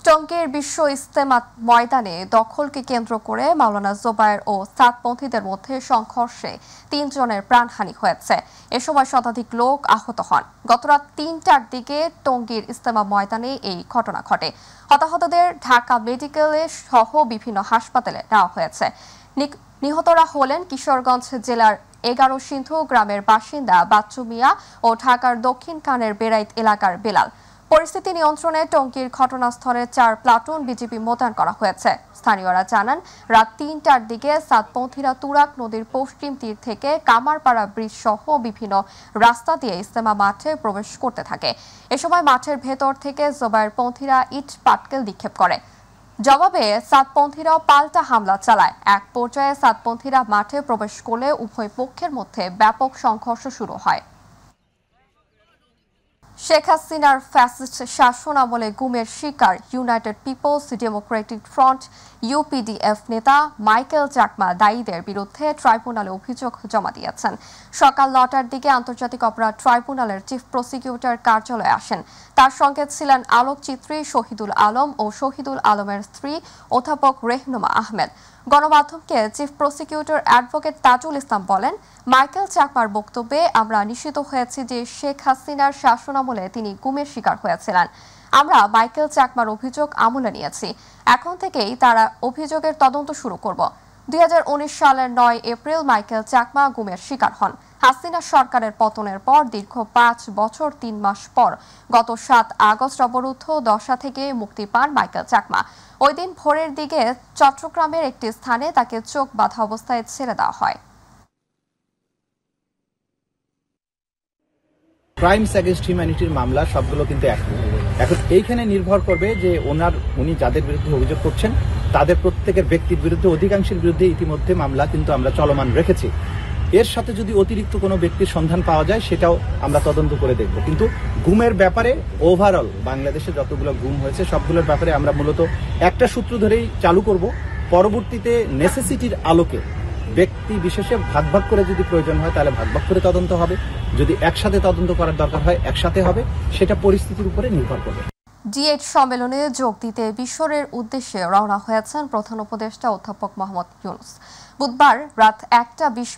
টঙ্গীর বিশ্ব ইজতেমা ময়দানে দখলকে কেন্দ্র করে মাওলানা জোবায়ের ও সাতপন্থীদের মধ্যে সংঘর্ষে ৩ জনের প্রাণহানি হয়েছে। এ সময় শতাধিক লোক আহত হন। গতরাত ৩টার দিকে টঙ্গীর ইজতেমা ময়দানে এই ঘটনা ঘটে। হতাহতদের ঢাকা মেডিকেলে সহ বিভিন্ন হাসপাতালে নেওয়া হয়েছে। নিহতরা হলেন কিশোরগঞ্জ জেলার ১১ সিন্ধু গ্রামের বাসিন্দা বাচ্চু মিয়া ও ঢাকার দক্ষিণ কানের বেড়াইত এলাকার বেলাল। পরিস্থিতি নিয়ন্ত্রণে টঙ্গীর ঘটনাস্থলে ৪ প্লাটুন বিজিবি মোতায়েন করা হয়েছে। স্থানীয়রা জানান, রাত ৩টার দিকে সাতপন্থীরা তুরাগ নদীর পশ্চিম তীর থেকে কামারপাড়া ব্রিজ সহ বিভিন্ন রাস্তা দিয়ে ইজতেমা মাঠে প্রবেশ করতে থাকে। এ সময় মাঠের ভেতর থেকে জোবায়েরপন্থীরা ইট পাটকেল নিক্ষেপ করে। জবাবে সাতপন্থীরাও পাল্টা হামলা চালায়। এক পর্যায়ে সাতপন্থীরা মাঠে প্রবেশ করলে উভয় পক্ষের মধ্যে ব্যাপক সংঘর্ষ শুরু হয়। শেখ হাসিনার ফ্যাসিস্ট শাসন আমলে গুমের শিকার United Peoples Democratic Front UPDF নেতা মাইকেল চাকমা দায়ীদের বিরুদ্ধে ট্রাইব্যুনালে অভিযোগ জমা দিয়েছেন। সকাল ৯টার দিকে আন্তর্জাতিক অপরাধ ট্রাইব্যুনালের চিফ প্রসিকিউটর কার্যালয়ে আসেন। তার সঙ্গে ছিলেন আলোকচিত্রী শহীদুল আলম ও শহীদুল আলমের স্ত্রী অধ্যাপক রেহনুমা আহমেদ। গণমাধ্যমকে chief prosecutor advocate Tajul Islam বলেন, মাইকেল চাকমার বক্তব্যে আমরা নিশ্চিত হয়েছি যে শেখ হাসিনার শাসনামলে তিনি গুমের শিকার হয়েছিলেন। আমরা মাইকেল চাকমার অভিযোগ আমলে নিয়েছি। এখন থেকেই তারা অভিযোগের তদন্ত শুরু করব। ২০১৯ সালের ৯ এপ্রিল মাইকেল চাকমা গুমের শিকার হন। হাসিনা সরকারের পতনের পর দীর্ঘ ৫ বছর ৩ মাস পর গত ৭ আগস্ট অবরুদ্ধ দশা থেকে মুক্তি পান মাইকেল চাকমা। ওই দিন ভোরের দিকে চট্টগ্রামের একটি স্থানে তাকে চোখ বাঁধা অবস্থায় ছেড়ে দেওয়া হয়। ক্রাইমস এগেইনস্ট হিউম্যানিটির মামলা সবগুলো কিন্তু এখন এইখানে নির্ভর করবে যে উনি যাদের বিরুদ্ধে অভিযোগ করছেন তাদের প্রত্যেকের ব্যক্তির বিরুদ্ধে অধিকাংশের বিরুদ্ধে ইতিমধ্যে মামলা কিন্তু আমরা চলমান রেখেছি। এর সাথে যদি অতিরিক্ত কোনো ব্যক্তির সন্ধান পাওয়া যায় সেটাও আমরা তদন্ত করে দেখব। কিন্তু গুমের ব্যাপারে ওভারঅল বাংলাদেশে যতগুলো গুম হয়েছে সবগুলোর ব্যাপারে আমরা মূলত একটা সূত্র ধরেই চালু করব। পরবর্তীতে নেসেসিটির আলোকে ব্যক্তি বিশেষে ভাগ ভাগ করে যদি প্রয়োজন হয় তাহলে ভাগ ভাগ করে তদন্ত হবে। যদি একসাথে তদন্ত করার দরকার হয় একসাথে হবে। সেটা পরিস্থিতির উপরে নির্ভর করবে। D8 সম্মেলনে যোগ দিতে মিশরের উদ্দেশ্যে রওনা হয়েছেন প্রধান উপদেষ্টা অধ্যাপক মোহাম্মদ ইউনূস। বুধবার রাত ১টা ২০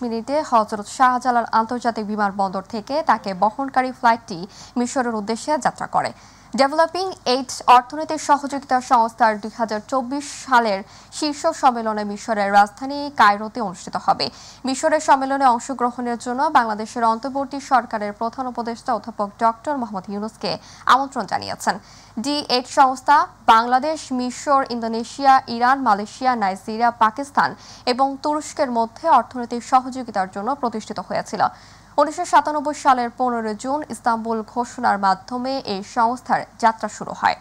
হযরত শাহজালাল আন্তর্জাতিক বিমানবন্দর থেকে তাকে বহনকারী ফ্লাইটটি মিশরের উদ্দেশ্যে যাত্রা করে। ডেভেলপিং এইড অর্থনৈতিক সহযোগিতা সংস্থার ২০২৪ সালের শীর্ষ সম্মেলনে মিশরের রাজধানী কায়রোতে অনুষ্ঠিত হবে। মিশরের সম্মেলনে অংশগ্রহণের জন্য বাংলাদেশের অন্তর্বর্তী সরকারের প্রধান উপদেষ্টা অধ্যাপক ডক্টর মোহাম্মদ ইউনূসকে আমন্ত্রণ জানিয়েছেন। D8 সংস্থা বাংলাদেশ, মিশর, Indonesia, Iran, Malaysia, Nigeria, Pakistan এবং তুরস্কের মধ্যে অর্থনৈতিক সহযোগিতার জন্য প্রতিষ্ঠিত হয়েছিল। ১৯৯৭ সালের ১৫ জুন ইস্তাম্বুল ঘোষণার মাধ্যমে এই সংস্থার যাত্রা শুরু হয়।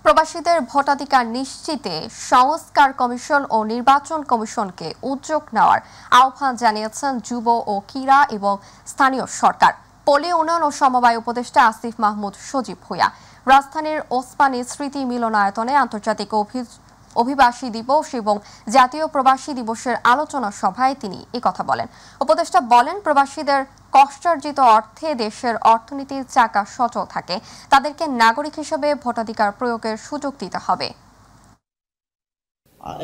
প্রবাসীদের ভোটাধিকার নিশ্চিতে সংস্কার কমিশন ও নির্বাচন কমিশনকে উদ্যোগ নেওয়ার আহ্বান জানিয়েছেন যুব ও ক্রীড়া এবং স্থানীয় সরকার। পল্লী উন্নয়ন ও সমবায় উপদেষ্টা আসিফ মাহমুদ সজীব ভূঁইয়া রাজধানীর ওসমানী স্মৃতি মিলনায়তনে আন্তর্জাতিক অভিবাসী দিবস এবং জাতীয় প্রবাসী দিবসের আলোচনা সভায় তিনি একথা বলেন। উপদেষ্টা বলেন, প্রবাসীদের কষ্টার্জিত অর্থে দেশের অর্থনীতির চাকা সচল থাকে। তাদেরকে নাগরিক হিসেবে ভোটাধিকার প্রয়োগের সুযোগ দিতে হবে।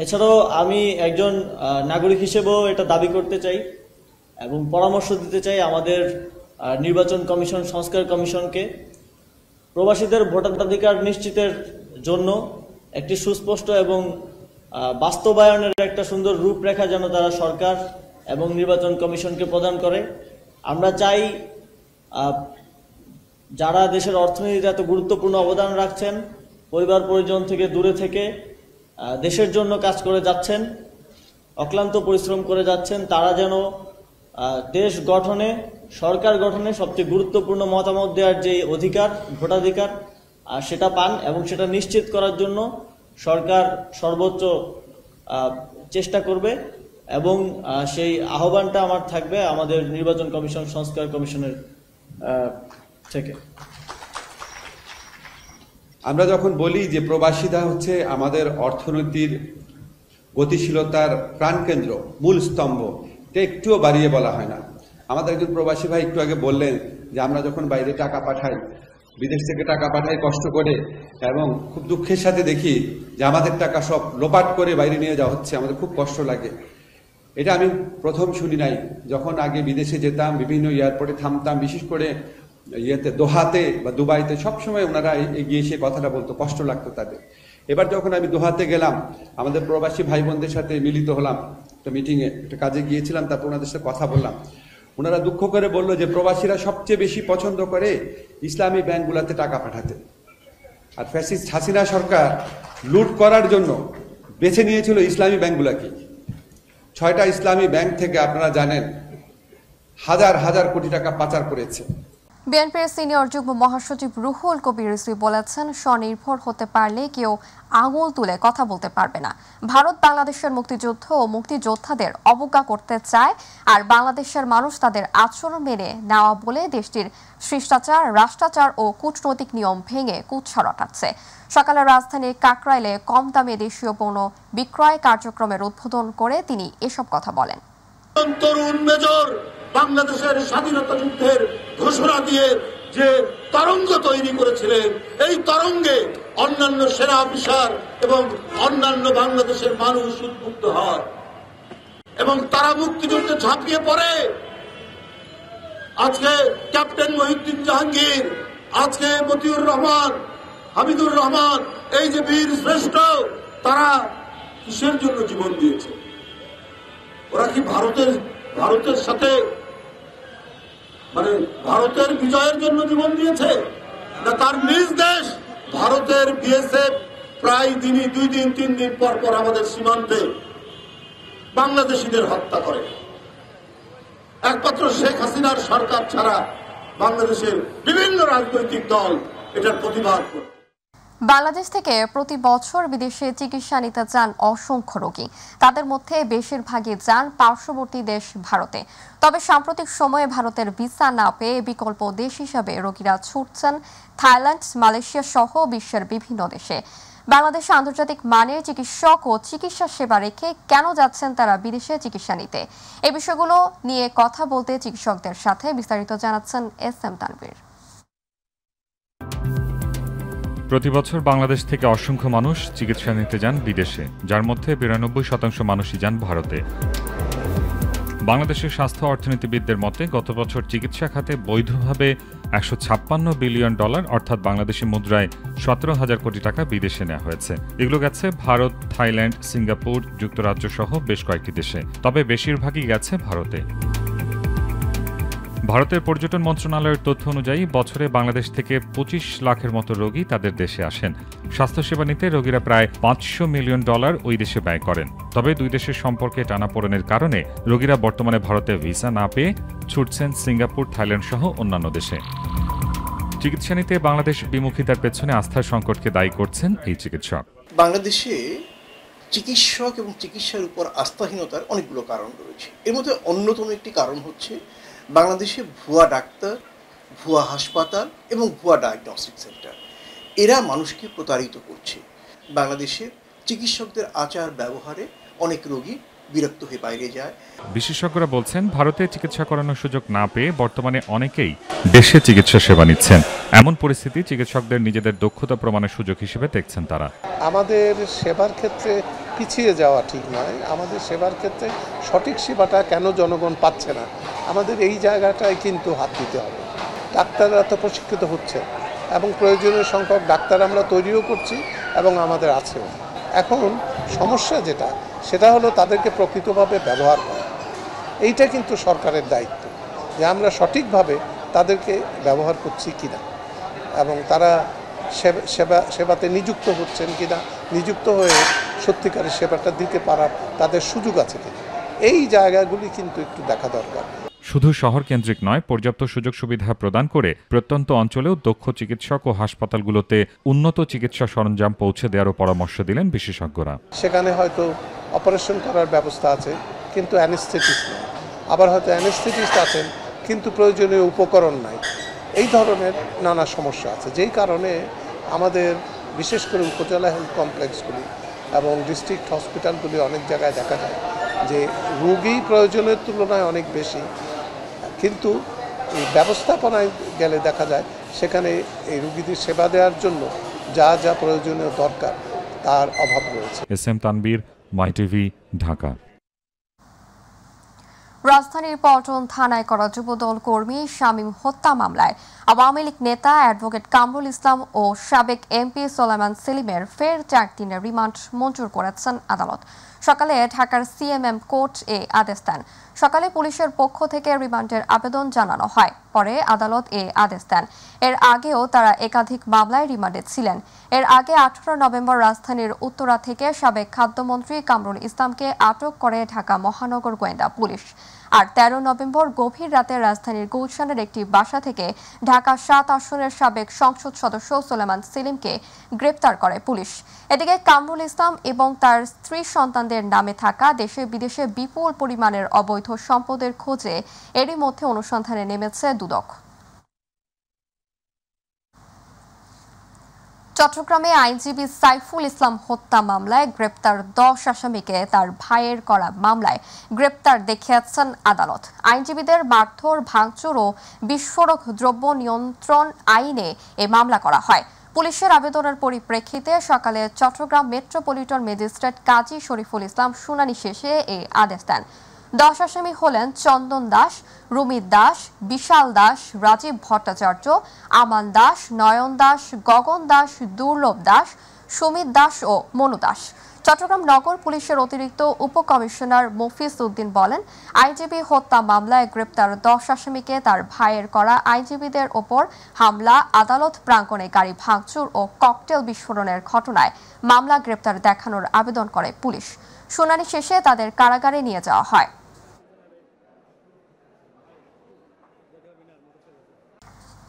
এছাড়াও আমি একজন নাগরিক হিসেবেও এটা দাবি করতে চাই এবং পরামর্শ দিতে চাই আমাদের নির্বাচন কমিশন, সংস্কার কমিশনকে প্রবাসীদের ভোটাধিকার নিশ্চিতের জন্য একটি সুস্পষ্ট এবং বাস্তবায়নের একটা সুন্দর রূপরেখা যেন তারা সরকার এবং নির্বাচন কমিশনকে প্রদান করে। আমরা চাই যারা দেশের অর্থনীতিতে এত গুরুত্বপূর্ণ অবদান রাখছেন, পরিবার পরিজন থেকে দূরে থেকে দেশের জন্য কাজ করে যাচ্ছেন, অক্লান্ত পরিশ্রম করে যাচ্ছেন, তারা যেন দেশ গঠনে, সরকার গঠনে সবচেয়ে গুরুত্বপূর্ণ মতামত দেওয়ার যে অধিকার, ভোটাধিকার, সেটা পান এবং সেটা নিশ্চিত করার জন্য সরকার সর্বোচ্চ চেষ্টা করবে এবং সেই আহ্বানটা আমার থাকবে আমাদের নির্বাচন কমিশন, সংস্কার কমিশনের থেকে। আমরা যখন বলি যে প্রবাসীরা হচ্ছে আমাদের অর্থনীতির গতিশীলতার প্রাণকেন্দ্র, মূল স্তম্ভ, এটা একটুও বাড়িয়ে বলা হয় না। আমাদের একজন প্রবাসী ভাই একটু আগে বললেন যে আমরা যখন বাইরে টাকা পাঠাই, বিদেশ থেকে টাকা পাঠাই কষ্ট করে, এবং খুব দুঃখের সাথে দেখি যে আমাদের টাকা সব লোপাট করে বাইরে নিয়ে যাওয়া হচ্ছে, আমাদের খুব কষ্ট লাগে। এটা আমি প্রথম শুনি নাই। যখন আগে বিদেশে যেতাম, বিভিন্ন এয়ারপোর্টে থামতাম, বিশেষ করে দোহাতে বা দুবাইতে, সবসময় ওনারা এগিয়ে এসে কথাটা বলতো, কষ্ট লাগতো তাদের। এবার যখন আমি দোহাতে গেলাম, আমাদের প্রবাসী ভাই বোনদের সাথে মিলিত হলাম, একটা মিটিংয়ে, একটা কাজে গিয়েছিলাম, তারপর ওনাদের সাথে কথা বললাম। ওনারা দুঃখ করে বললো যে প্রবাসীরা সবচেয়ে বেশি পছন্দ করে ইসলামী ব্যাংকগুলোতে টাকা পাঠাতে, আর ফ্যাসিস্ট হাসিনা সরকার লুট করার জন্য বেছে নিয়েছিল ইসলামী ব্যাংকগুলোকে। 6টা ইসলামী ব্যাংক থেকে আপনারা জানেন হাজার হাজার কোটি টাকা পাচার করেছে। বিএনপির সিনিয়র যুগ্ম মহাসচিব রুহুল কবির রিজভী বলেছেন, স্বনির্ভর হতে পারলে কেউ আঙুল তুলে কথা বলতে পারবে না। ভারত বাংলাদেশের মুক্তিযুদ্ধ ও মুক্তিযোদ্ধাদের অবজ্ঞা করতে চায়, আর বাংলাদেশের মানুষ তাদের আচরণ মেনে নেওয়া বলে দেশটির শিষ্টাচার, রাষ্ট্রাচার ও কূটনৈতিক নিয়ম ভেঙে কুৎসা রটাচ্ছে। সকালে রাজধানীর কাকরাইলে কম দামে দেশীয় পণ্য বিক্রয় কার্যক্রমের উদ্বোধন করে তিনি এসব কথা বলেন। তরুণ মেজর বাংলাদেশের স্বাধীনতা যুদ্ধের ঘোষণা দিয়ে যে তরঙ্গ তৈরি করেছিলেন, এই তরঙ্গে অন্যান্য সেনা অফিসার এবং অন্যান্য বাংলাদেশের মানুষ উদ্বুদ্ধ হয় এবং তারা মুক্তিযুদ্ধে ঝাঁপিয়ে পড়ে। আজকে ক্যাপ্টেন মহিউদ্দিন জাহাঙ্গীর, আজকে মতিউর রহমান, হামিদুর রহমান, এই যে বীর শ্রেষ্ঠ, তারা কিসের জন্য জীবন দিয়েছে? ওরা কি ভারতের সাথে ভারতের বিজয়ের জন্য জীবন দিয়েছে, না তার নিজ দেশ ভারতের বিএসএফ প্রায় দিনই 2 দিন 3 দিন পর পর আমাদের সীমান্তে বাংলাদেশিদের হত্যা করে? একমাত্র শেখ হাসিনার সরকার ছাড়া বাংলাদেশের বিভিন্ন রাজনৈতিক দল এটার প্রতিবাদ করে। বাংলাদেশ থেকে প্রতি বছর বিদেশে চিকিৎসা নিতে যান অসংখ্য রোগী। তাদের মধ্যে বেশিরভাগই যান পার্শ্ববর্তী দেশ ভারতে। তবে সাম্প্রতিক সময়ে ভারতের ভিসা না পেয়ে বিকল্প দেশ হিসাবে রোগীরা ছুটছেন থাইল্যান্ড, মালয়েশিয়া সহ বিশ্বের বিভিন্ন দেশে। বাংলাদেশে আন্তর্জাতিক মানের চিকিৎসক ও চিকিৎসা সেবা রেখে কেন যাচ্ছেন তারা বিদেশে চিকিৎসা নিতে? এই বিষয়গুলো নিয়ে কথা বলতে চিকিৎসকদের সাথে বিস্তারিত জানাচ্ছেন এস.এম. তানভীর। প্রতি বছর বাংলাদেশ থেকে অসংখ্য মানুষ চিকিৎসা নিতে যান বিদেশে, যার মধ্যে 92% মানুষই যান ভারতে। বাংলাদেশের স্বাস্থ্য অর্থনীতিবিদদের মতে গত বছর চিকিৎসা খাতে বৈধভাবে $156 বিলিয়ন অর্থাৎ বাংলাদেশি মুদ্রায় 17,000 কোটি টাকা বিদেশে নেওয়া হয়েছে। এগুলো গেছে ভারত, থাইল্যান্ড, সিঙ্গাপুর, যুক্তরাজ্য সহ বেশ কয়েকটি দেশে। তবে বেশিরভাগই গেছে ভারতে। ভারতের পর্যটন মন্ত্রণালয়ের তথ্য অনুযায়ী বছরে বাংলাদেশ থেকে 25 লাখের মতো রোগী তাদের দেশে আসেন। স্বাস্থ্যসেবা নিতে রোগীরা প্রায় $500 মিলিয়ন ওই দেশে ব্যয় করেন। তবে দুই দেশের সম্পর্কে টানাপোড়েনের কারণে রোগীরা বর্তমানে ভারতে ভিসা না পেয়ে ছুটছেন সিঙ্গাপুর, থাইল্যান্ড সহ অন্যান্য দেশে। চিকিৎসা নিতে বাংলাদেশ বিমুখিতার পেছনে আস্থার সংকটকে দায়ী করছেন এই চিকিৎসক। বাংলাদেশে চিকিৎসক এবং চিকিৎসার উপর আস্থাহীনতার অনেকগুলো কারণ রয়েছে। এর মধ্যে অন্যতম একটি কারণ হচ্ছে বাংলাদেশে ভুয়া ডাক্তার, ভুয়া হাসপাতাল এবং ভুয়া ডায়াগনস্টিক সেন্টার, এরা মানুষকে প্রতারিত করছে। বাংলাদেশের চিকিৎসকদের আচার ব্যবহারে অনেক রোগী বিরক্ত হয়ে বাইরে যায়। বিশেষজ্ঞরা বলছেন, ভারতে চিকিৎসা করানোর সুযোগ না পেয়ে বর্তমানে অনেকেই দেশে চিকিৎসা সেবা নিচ্ছেন। এমন পরিস্থিতি চিকিৎসকদের নিজেদের দক্ষতা প্রমাণের সুযোগ হিসেবে দেখছেন তারা। আমাদের সেবার ক্ষেত্রে পিছিয়ে যাওয়া ঠিক নয়। আমাদের সেবার ক্ষেত্রে সঠিক সেবাটা কেন জনগণ পাচ্ছে না, আমাদের এই জায়গাটায় কিন্তু হাত দিতে হবে। ডাক্তাররা তো প্রশিক্ষিত হচ্ছে এবং প্রয়োজনীয় সংখ্যক ডাক্তার আমরা তৈরিও করছি এবং আমাদের আছেও। এখন সমস্যা সেটা হলো তাদেরকে প্রকৃতভাবে ব্যবহার করা। এইটা কিন্তু সরকারের দায়িত্ব যে আমরা সঠিকভাবে তাদেরকে ব্যবহার করছি কিনা এবং তারা সেবাতে নিযুক্ত হচ্ছেন কিনা, নিযুক্ত হয়ে সত্যিকারের সেবাটা দিতে পারার তাদের সুযোগ আছে কিনা, এই জায়গাগুলি কিন্তু একটু দেখা দরকার। শুধু শহর কেন্দ্রিক নয়, পর্যাপ্ত সুযোগ সুবিধা প্রদান করে প্রত্যন্ত অঞ্চলেও দক্ষ চিকিৎসক ও হাসপাতালগুলোতে উন্নত চিকিৎসা সরঞ্জাম পৌঁছে দেওয়ারও পরামর্শ দিলেন বিশেষজ্ঞরা। সেখানে হয়তো অপারেশন করার ব্যবস্থা আছে কিন্তু অ্যানেস্থেটিস্ট নেই, আবার হয়তো অ্যানেস্থেটিস্ট আছেন কিন্তু প্রয়োজনীয় উপকরণ নাই। এই ধরনের নানা সমস্যা আছে, যেই কারণে আমাদের বিশেষ করে উপজেলা হেলথ কমপ্লেক্সগুলি এবং ডিস্ট্রিক্ট হসপিটালগুলি অনেক জায়গায় দেখা যায় যে রোগী প্রয়োজনের তুলনায় অনেক বেশি, কিন্তু ব্যবস্থাপনায় গেলে দেখা যায় সেখানে এই রোগীদের সেবা দেওয়ার জন্য যা যা প্রয়োজনীয় দরকার তার অভাব রয়েছে। SM Tanvir, MyTV, Dhaka. রাজধানীর পল্টন থানায় করা যুবদল কর্মী শামীম হত্যা মামলায় আওয়ামী লীগ নেতা অ্যাডভোকেট কামরুল ইসলাম ও সাবেক MP সোলাইমান সেলিমের ফের 4 দিনের রিমান্ড মঞ্জুর করেছেন আদালত। সকালে ঢাকার CMM কোর্ট এ আদেশ দেন। সকালে পুলিশের পক্ষ থেকে রিমান্ডের আবেদন জানানো হয়, পরে আদালত এ আদেশ দেন। এর আগেও তারা একাধিক মামলায় রিমান্ডে ছিলেন। এর আগে 18 নভেম্বর রাজধানীর উত্তরা থেকে সাবেক খাদ্যমন্ত্রী কামরুল ইসলামকে আটক করে ঢাকা মহানগর গোয়েন্দা পুলিশ। আর 13 নভেম্বর গভীর রাতে রাজধানীর গুলশানের একটি বাসা থেকে ঢাকা 7 আসনের সাবেক সংসদ সদস্য সোলাইমান সেলিমকে গ্রেপ্তার করে পুলিশ। এদিকে কামরুল ইসলাম এবং তার স্ত্রী সন্তানদের নামে থাকা দেশে বিদেশে বিপুল পরিমাণের অবৈধ সম্পদের খোঁজে এরই মধ্যে অনুসন্ধানে নেমেছে দুদক। চট্টগ্রামে আইনজীবী সাইফুল ইসলাম হত্যা মামলায় গ্রেপ্তার 10 আসামিকে তার ভাইয়ের করা মামলায় গ্রেপ্তার দেখিয়েছেন আদালত। আইনজীবীদের মারধর, ভাঙচুর ও বিস্ফোরক দ্রব্য নিয়ন্ত্রণ আইনে এ মামলা করা হয়। পুলিশের আবেদনের পরিপ্রেক্ষিতে সকালে চট্টগ্রাম মেট্রোপলিটন ম্যাজিস্ট্রেট কাজী শরীফুল ইসলাম শুনানি শেষে এই আদেশ দেন। 10 আসামি হলেন চন্দন দাস, রুমিত দাস, বিশাল দাস, রাজীব ভট্টাচার্য, আমান দাস, নয়ন দাস, গগন দাস, দুর্লভ দাস, সুমিত দাস ও মনু দাস। চট্টগ্রাম নগর পুলিশের অতিরিক্ত উপকমিশনার মফিজ উদ্দিন বলেন, আইনজীবী হত্যা মামলায় গ্রেপ্তার 10 আসামিকে তার ভাইয়ের করা আইনজীবীদের ওপর হামলা, আদালত প্রাঙ্গণে গাড়ি ভাঙচুর ও ককটেল বিস্ফোরণের ঘটনায় মামলা গ্রেপ্তার দেখানোর আবেদন করে পুলিশ। শুনানি শেষে তাদের কারাগারে নিয়ে যাওয়া হয়।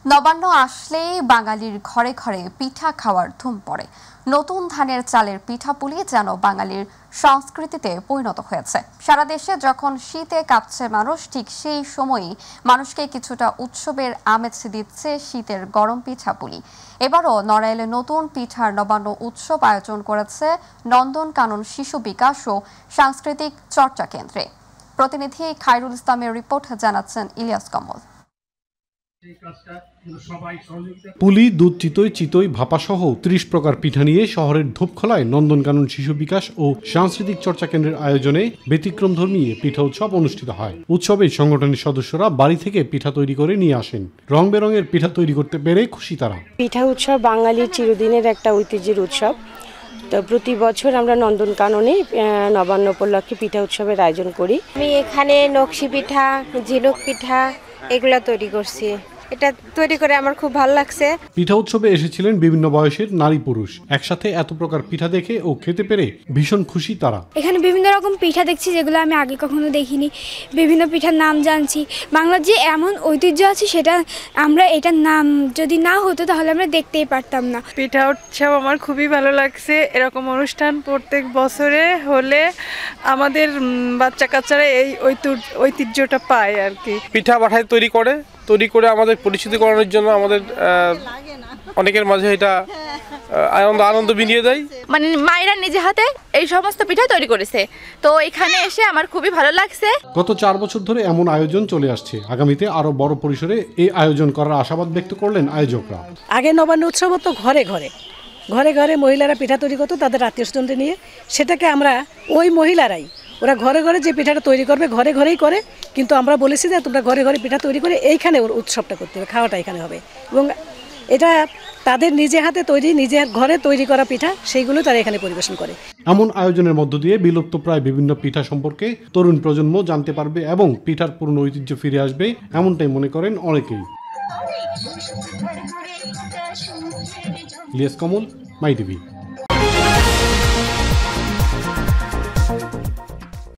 নবান্ন আসলেই বাঙালির ঘরে ঘরে পিঠা খাওয়ার ধুম পড়ে। নতুন ধানের চালের পিঠাপুলি যেন বাঙালির সংস্কৃতিতে পরিণত হয়েছে। সারা দেশে যখন শীতে কাঁপছে মানুষ, ঠিক সেই সময়ই মানুষকে কিছুটা উৎসবের আমেজ দিচ্ছে শীতের গরম পিঠাপুলি। এবারও নড়াইলে নতুন পিঠার নবান্ন উৎসব আয়োজন করেছে নন্দনকানন শিশু বিকাশ ও সাংস্কৃতিক চর্চা কেন্দ্রে। প্রতিনিধি খায়রুল ইসলামের রিপোর্ট জানাচ্ছেন ইলিয়াস কমল। পুলি, দুধ চিতই, চিতই, ভাপাসহ 30 প্রকার পিঠা নিয়ে শহরের ধূপখোলায় নন্দনকানন শিশু বিকাশ ও সাংস্কৃতিক চর্চা কেন্দ্রের আয়োজনে ব্যতিক্রমধর্মী পিঠা উৎসব অনুষ্ঠিত হয়। উৎসবে সংগঠনের সদস্যরা বাড়ি থেকে পিঠা তৈরি করে নিয়ে আসেন। রং বেরঙের পিঠা তৈরি করতে পেরে খুশি তারা। পিঠা উৎসব বাঙালির চিরদিনের একটা ঐতিহ্যের উৎসব। তো প্রতি বছর আমরা নন্দনকাননে নবান্ন উপলক্ষে পিঠা উৎসবের আয়োজন করি। আমি এখানে নকশি পিঠা, ঝিনুক পিঠা এগুলা তৈরি করছি। এটা তৈরি করে আমার খুব ভালো লাগছে। পিঠা উৎসবে এসেছিলেন বিভিন্ন বয়সের নারী পুরুষ। একসাথে এত প্রকার পিঠা দেখে ও খেতে পেরে ভীষণ খুশি তারা। এখানে বিভিন্ন রকম পিঠা দেখছি যেগুলো আমি আগে কখনো দেখিনি। বিভিন্ন পিঠার নাম জানছি। বাংলার যে এমন ঐতিহ্য আছে সেটা আমরা, এটার নাম যদি না হতো তাহলে আমরা দেখতেই পারতাম না। পিঠা উৎসব আমার খুবই ভালো লাগছে। এরকম অনুষ্ঠান প্রত্যেক বছরে হলে আমাদের বাচ্চা কাচ্চারা এই ঐতিহ্যটা পায় আর কি। পিঠা পাঠায় তৈরি করে আমাদের পরিচিতি করানোর জন্য আমাদের অনেকের মাঝে এটা আনন্দ বিনিয়ে দেয়। মানে মায়েরা নিজে হাতে এই সমস্ত পিঠা তৈরি করেছে, তো এখানে এসে আমার খুবই ভালো লাগছে। গত 4 বছর ধরে এমন আয়োজন চলে আসছে। আগামীতে আরো বড় পরিসরে এই আয়োজন করার আশাবাদ ব্যক্ত করলেন আয়োজকরা। আগে নবান্ন উৎসব তো ঘরে ঘরে মহিলারা পিঠা তৈরি করতো তাদের আত্মীয়স্বজনদের নিয়ে। সেটাকে আমরা ওই মহিলারাই, ওরা ঘরে ঘরে যে পিঠাটা তৈরি করবে ঘরে ঘরেই করে, কিন্তু আমরা বলেছি যে তোমরা ঘরে ঘরে পিঠা তৈরি করে এইখানে ওর উৎসবটা করতে হবে, খাওয়াটা এখানে হবে। এবং এটা তাদের নিজে হাতে তৈরি, নিজের ঘরে তৈরি করা পিঠা, সেইগুলো তারা এখানে পরিবেশন করে। এমন আয়োজনের মধ্য দিয়ে বিলুপ্ত প্রায় বিভিন্ন পিঠা সম্পর্কে তরুণ প্রজন্ম জানতে পারবে এবং পিঠার পুরনো ঐতিহ্য ফিরে আসবে, এমনটাই মনে করেন অনেকেই। ইলিয়াস কমল, মাইটিভি।